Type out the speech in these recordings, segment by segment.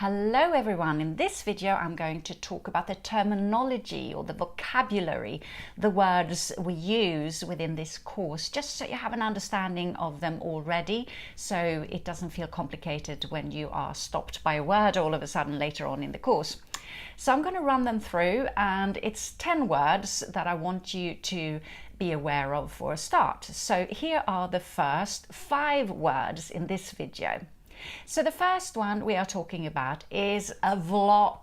Hello everyone, in this video I'm going to talk about the terminology or the vocabulary, the words we use within this course, just so you have an understanding of them already, so it doesn't feel complicated when you are stopped by a word all of a sudden later on in the course. So I'm going to run them through, and it's 10 words that I want you to be aware of for a start. So here are the first 5 words in this video. So the first one we are talking about is a vlog.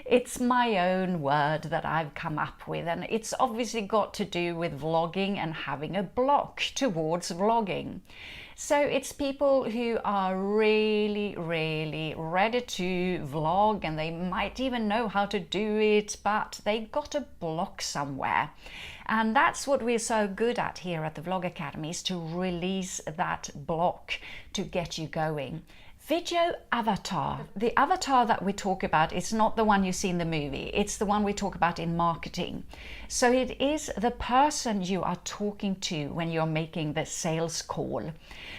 It's my own word that I've come up with, and it's obviously got to do with vlogging and having a block towards vlogging. So it's people who are really ready to vlog, and they might even know how to do it, but they got a block somewhere. And that's what we're so good at here at the Vlog Academy, is to release that block to get you going. Video avatar. The avatar that we talk about is not the one you see in the movie. It's the one we talk about in marketing. So it is the person you are talking to when you're making the sales call.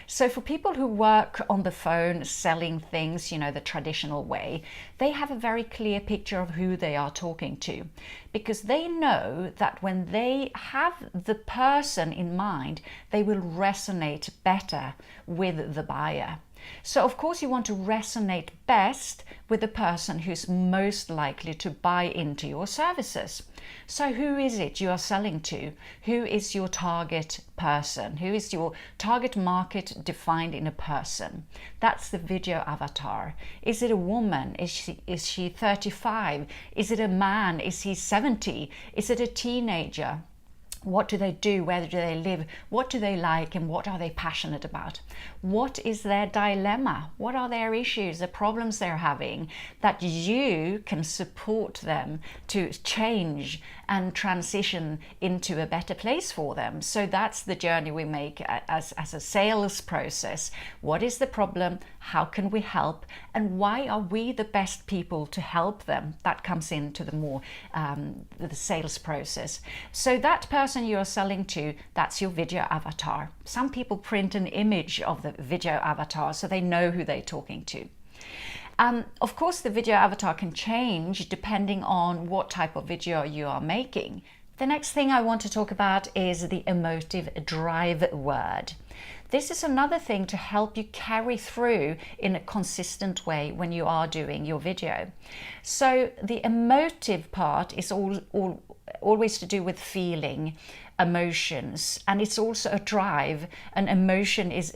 So for people who work on the phone selling things, you know, the traditional way, they have a very clear picture of who they are talking to, because they know that when they have the person in mind, they will resonate better with the buyer. So of course you want to resonate best with the person who's most likely to buy into your services. So who is it you are selling to? Who is your target person? Who is your target market defined in a person? That's the video avatar. Is it a woman? Is she 35? Is it a man? Is he 70? Is it a teenager? What do they do? Where do they live? What do they like? And what are they passionate about? What is their dilemma? What are their issues, the problems they're having, that you can support them to change and transition into a better place for them? So that's the journey we make as a sales process. What is the problem? How can we help? And why are we the best people to help them? That comes into the more the sales process. So that person you're selling to, that's your video avatar. Some people print an image of the video avatar so they know who they're talking to. Of course, the video avatar can change depending on what type of video you are making. The next thing I want to talk about is the emotive drive word. This is another thing to help you carry through in a consistent way when you are doing your video. So the emotive part is always to do with feeling, emotions, and it's also a drive. An emotion is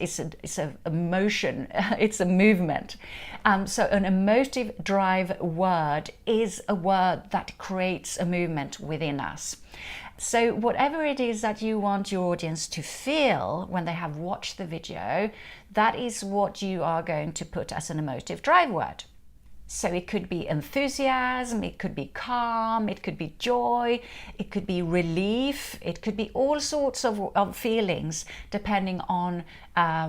a motion, it's a movement. So an emotive drive word is a word that creates a movement within us. So whatever it is that you want your audience to feel when they have watched the video, that is what you are going to put as an emotive drive word. So it could be enthusiasm, it could be calm, it could be joy, it could be relief, it could be all sorts of feelings depending on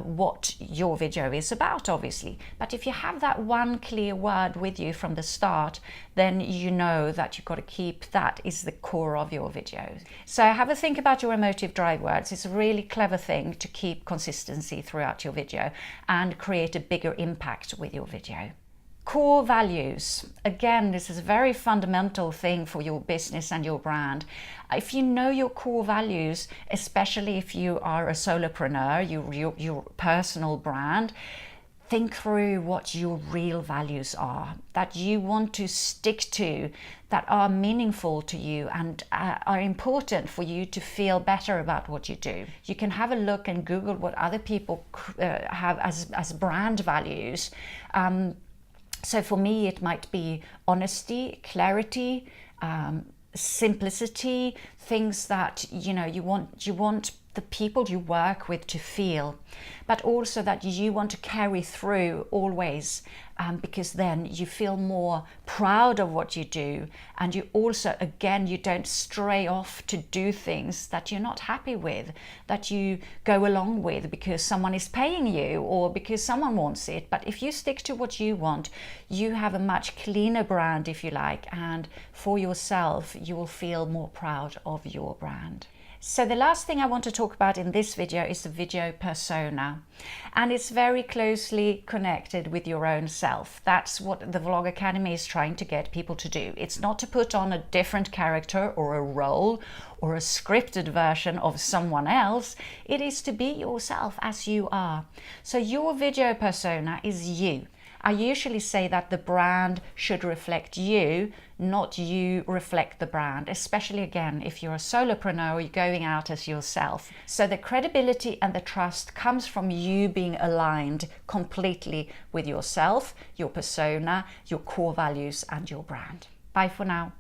what your video is about, obviously. But if you have that one clear word with you from the start, then you know that you've got to keep that is the core of your video. So have a think about your emotive drive words. It's a really clever thing to keep consistency throughout your video and create a bigger impact with your video. Core values. Again, this is a very fundamental thing for your business and your brand. If you know your core values, especially if you are a solopreneur, your personal brand, think through what your real values are, that you want to stick to, that are meaningful to you and are important for you to feel better about what you do. You can have a look and Google what other people have as brand values. So for me, it might be honesty, clarity, simplicity, things that you want the people you work with to feel, but also that you want to carry through always, because then you feel more proud of what you do, and you also, again, you don't stray off to do things that you're not happy with, that you go along with because someone is paying you or because someone wants it. But if you stick to what you want, you have a much cleaner brand, if you like, and for yourself you will feel more proud of your brand. So the last thing I want to talk about in this video is the video persona, and it's very closely connected with your own self. That's what the Vlog Academy is trying to get people to do. It's not to put on a different character or a role or a scripted version of someone else. It is to be yourself as you are. So your video persona is you. I usually say that the brand should reflect you, not you reflect the brand, especially again, if you're a solopreneur, you're going out as yourself. So the credibility and the trust comes from you being aligned completely with yourself, your persona, your core values, and your brand. Bye for now.